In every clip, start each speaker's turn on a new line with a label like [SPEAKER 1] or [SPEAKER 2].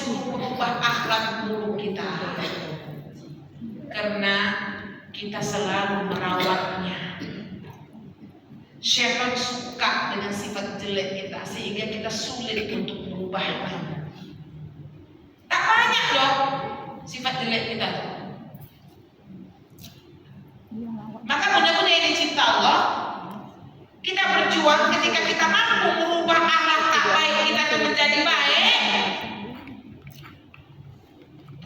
[SPEAKER 1] disuruh merubah akhlak buruk kita, karena kita selalu merawatnya. Syaitan suka dengan sifat jelek kita, sehingga kita sulit untuk merubahnya. Tak banyak loh sifat jelek kita. Maka mudah-mudahan yang dicinta Allah, kita berjuang ketika kita mampu merubah akhlak tak baik kita itu menjadi baik.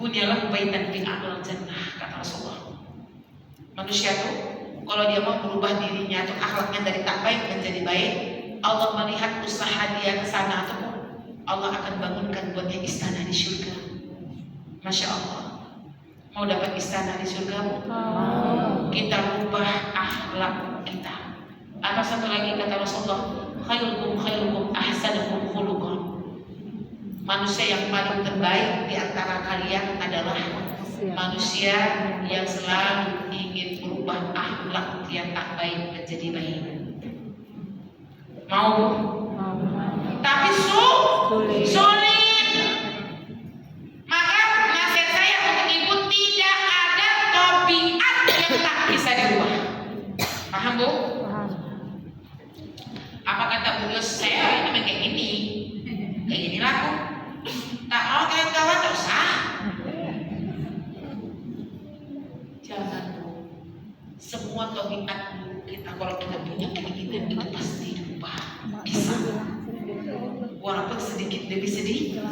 [SPEAKER 1] Bunyalah baitan fi a'lal jannah, kata Rasulullah. Manusia tuh kalau dia mau merubah dirinya atau akhlaknya dari tak baik menjadi baik, Allah melihat usaha dia ke sana atau Allah akan bangunkan buatnya istana di surga. Masya Allah. Mau dapat istana di surga? Kita rubah akhlak kita. Apa satu lagi kata Rasulullah? Khairukum ahsanukum khuluqan. Manusia yang paling terbaik di antara kalian adalah manusia yang selalu ingin merubah akhlak yang tak baik menjadi baik. Mau? Tapi sulit. Maka nasihat saya untuk ibu, tidak ada tabiat yang tak bisa dirubah. Paham Bu? Apa kata Bu Yos? Saya memang kayak gini. Kayak gini lah aku. Tak mau kawan-kawan tak usah. Jangan Bu. Semua tabiat buruk kita, kalau kita punya keinginan itu pasti dirubah. Bisa. Walaupun sedikit demi sedikit.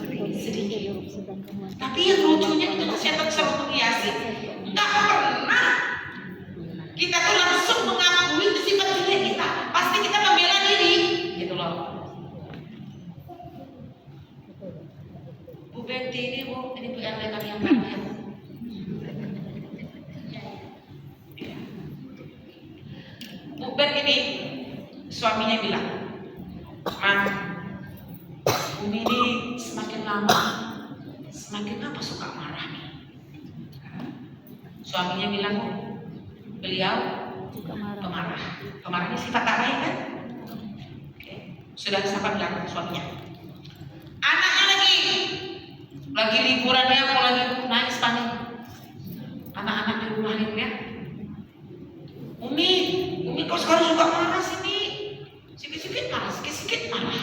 [SPEAKER 1] Tapi yang lucunya itu setan selalu menghiasi. Enggak pernah kita tuh langsung mengakui sifat jelek kita. Pasti kita membela diri, gitu loh. Bu Betty ini Bu RT kami yang banyak. Bu Bet ini suaminya bilang, "Man, Umi ini semakin lama semakin apa suka marah nih." Suaminya bilang, beliau pemarah. Pemarahnya sifat tak baik kan? Oke. Sudah siapa bilang suaminya? Anaknya lagi liburannya, mau lagi nangis panik. Anak-anak di rumah nih ya. Umi kok sekarang suka marah sini? Sikit-sikit marah.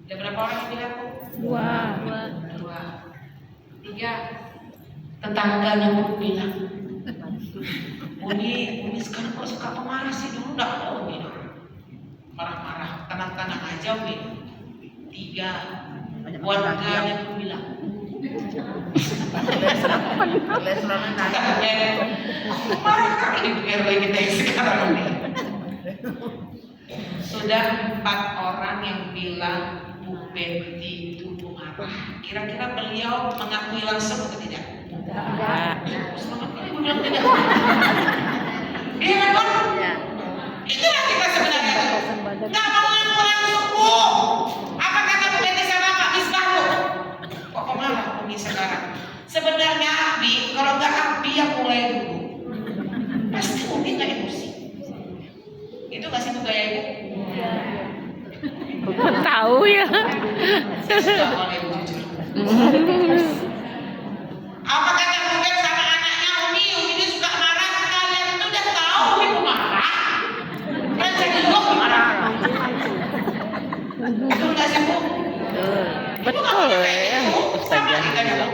[SPEAKER 1] Ada berapa orang yang bilang? Dua. 3. Tetangganya pun bilang, Umi sekarang kok suka pemarah sih? Dulu enggak mau Umi marah-marah, tenang-tenang aja Umi. 3. Warganya pun bilang, marah kali di RW kita yang sekarang ini. Sudah 4 orang yang bilang Bu Betty itu pemarah. Kira-kira beliau mengakui langsung atau tidak? Tidak. Selamat kali Bu bilang tidak. Iya kan Bang? Itulah kita sebenarnya. Nggak mau ngaku langsung Bu. Apa kata Bu Betty sama Pak Misbah Bu? Kok pemarah Umi sekarang? Sebenarnya Abi, kalau nggak Abi yang mulai dulu, pasti Umi nggak emosi. Itu nggak sih Bu gaya Ibu?
[SPEAKER 2] Tahu ya.
[SPEAKER 1] Saya suka oleh Ibu jujur. Apa kata Bu Bet sama anaknya Umi ini suka marah. Kalian itu udah tahu Ibu marah. Kan saya juga marah. Betul nggak sih Bu?
[SPEAKER 2] Betul ya.
[SPEAKER 1] Sama kita dulu.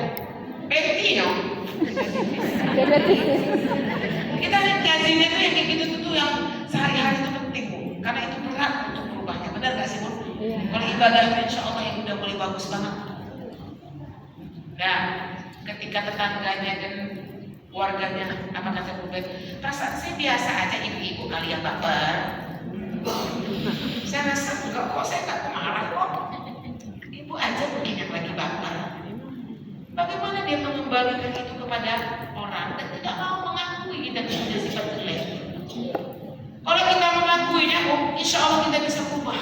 [SPEAKER 1] Betty no. Kita lihat kajiannya tuh yang kayak gitu tuh yang sehari-hari itu penting Bu. Karena itu berat untuk berubahnya. Benar nggak sih Bu? Kalau ibadah itu insya Allah yang udah mulai bagus banget. Nah, ketika tetangganya dan warganya apa kata Bu Bet, perasaan saya biasa aja ibu-ibu kali yang baper. Saya rasa enggak kok, saya nggak marah kok. Ibu aja mungkin yang lagi baper. Bagaimana dia mengembalikan itu kepada orang dan tidak mau mengakui kita punya sifat jelek? Kalau kita mengakuinya, insya Allah kita bisa berubah.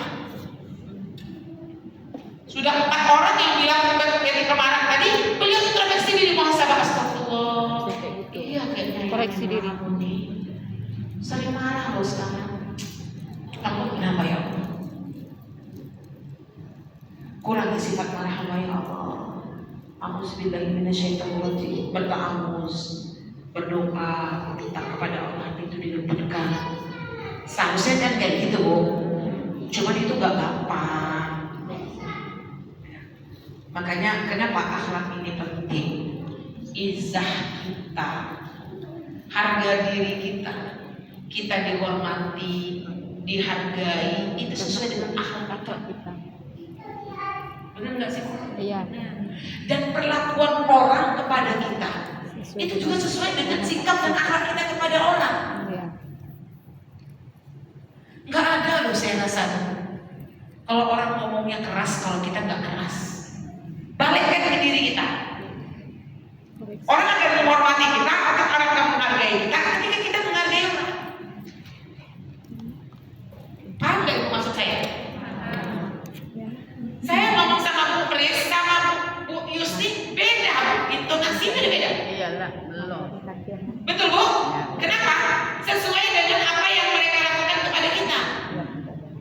[SPEAKER 1] Sudah 4 orang yang bilang dari kemarin tadi, beliau introspeksi diri muhasabah, astagfirullah. Iya kayaknya.
[SPEAKER 2] Koreksi diri.
[SPEAKER 1] Sering marah loh sekarang. Aku kenapa ya Allah? Kurangi sifat marah hamba ya Allah. Auzubillahiminasyaitonirrajim. Berta'awuz, berdoa, minta kepada Allah itu dengan berkah. Seharusnya kan kayak gitu, Bu. Cuman itu gak gampang. Makanya kenapa akhlak ini penting? Izzah kita, harga diri kita, kita dihormati, dihargai, itu sesuai dengan akhlak kita. Benar nggak sih?
[SPEAKER 2] Iya.
[SPEAKER 1] Dan perlakuan orang kepada kita itu juga sesuai dengan sikap dan akhlak kita kepada orang.
[SPEAKER 2] Iya.
[SPEAKER 1] Nggak ada loh saya rasa kalau orang ngomongnya keras kalau kita nggak keras. Balikkan ke diri kita. Orang akan menghormati kita, orang akan menghargai kita ketika kita menghargai orang. Paham nggak itu maksud saya? Saya ngomong sama Bu Pris, sama Bu Yusti beda, intonasinya beda.
[SPEAKER 2] Iyalah, belum.
[SPEAKER 1] Betul Bu? Kenapa? Sesuai dengan apa yang mereka lakukan kepada kita.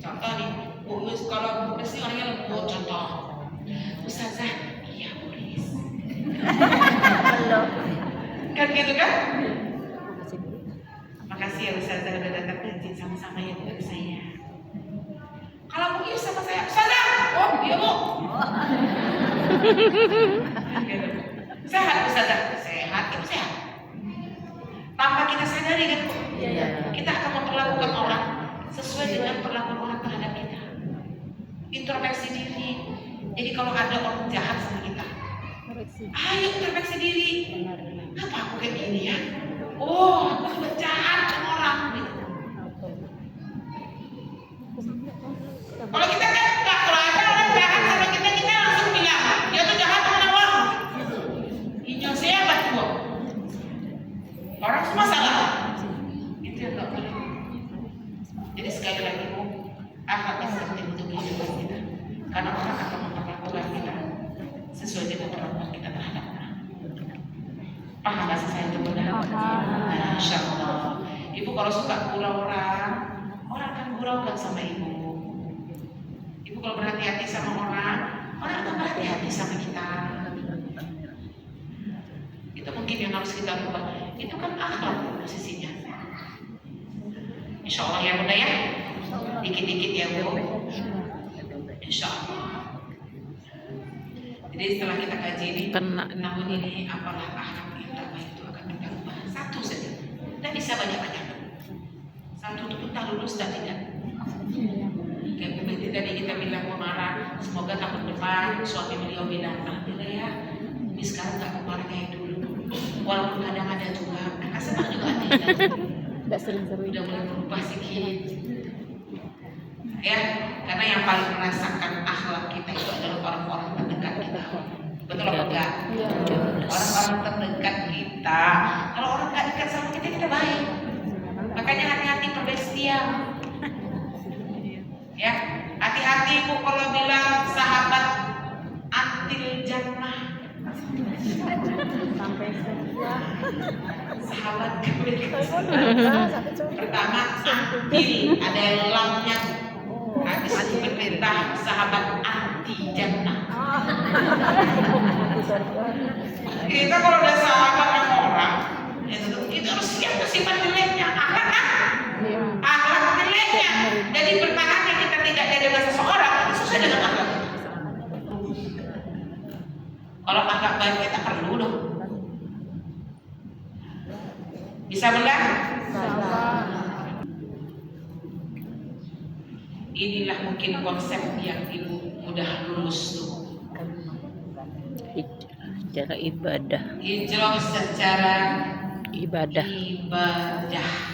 [SPEAKER 1] Contoh nih, Bu Yus, kalau Bu Pris ini orangnya lembut, contoh. Ustazah, iya Bu Pris. Kan gitu kan? Makasih ya Ustazah udah datang ngaji sama-sama ya dengan saya. Kalau Bu Yus sama saya, Ustazah, oh iya Bu. Gitu. Sehat Ustazah, sehat, ibu sehat. Tanpa kita sadari kan Bu, kita akan memperlakukan orang sesuai dengan perlakuan orang terhadap kita. Introspeksi diri. Jadi kalau ada orang jahat sama kita, ayo introspeksi diri. Kenapa aku kayak gini ya? Oh, aku sudah jahat sama orang. Gitu. Kalau kita kan nggak kalau ada orang jahat sama kita, kita langsung bilang dia tuh jahat sama orang. Ini saya buat orang semua salah. Itu yang nggak boleh. Jadi sekali lagi Bu, akhlak Islam untuk kehidupan kita. Karena orang akan memperlakukan kita sesuai dengan perlakuan kita terhadap orang. Paham nggak sih saya itu benar? Nah, insya Allah. Ibu kalau suka gurau orang akan guraukan sama ibu. Ibu kalau berhati-hati sama orang akan berhati-hati sama kita. Itu mungkin yang harus kita ubah. Itu kan akhlak posisinya. Insya Allah ya Bunda ya. Dikit-dikit ya Bu. Insya Allah. Jadi setelah kita kaji ini, tahun ini apalah akhlak yang terbaik itu akan kita ubah. Satu saja. Tidak bisa banyak-banyak. Satu itu kita lulus dan tidak. Kayak begitu tadi kita bilang marah. Semoga tahun depan suami beliau bilang, alhamdulillah ya. Ini sekarang nggak marah kayak dulu. Walaupun kadang ada juga, mereka senang juga hatinya.
[SPEAKER 2] Tidak sering-sering.
[SPEAKER 1] Udah mulai berubah sedikit. Ya, karena yang paling merasakan akhlak kita itu adalah orang-orang terdekat kita. Betul apa enggak? Orang-orang terdekat kita. Kalau orang nggak dekat sama kita, kita baik. Makanya hati-hati perbestian. Ya, hati-hati Bu kalau bilang sahabat antil jannah. Sahabat kebaikan. Pertama antil, ada lamnya. Hadis berperintah sahabat anti jannah. Kita kalau udah sahabat sama orang, itu harus siap sifat jeleknya, akhlak kan? Akhlak jeleknya. Jadi bertahannya kita tidak ada dengan seseorang, itu sesuai dengan akhlak. Kalau akhlak baik kita perlu dong. Bisa benar? Inilah mungkin konsep yang ibu mudah lulus tuh.
[SPEAKER 2] Cara ibadah.
[SPEAKER 1] Hijrah secara
[SPEAKER 2] Ibadah.
[SPEAKER 1] ibadah.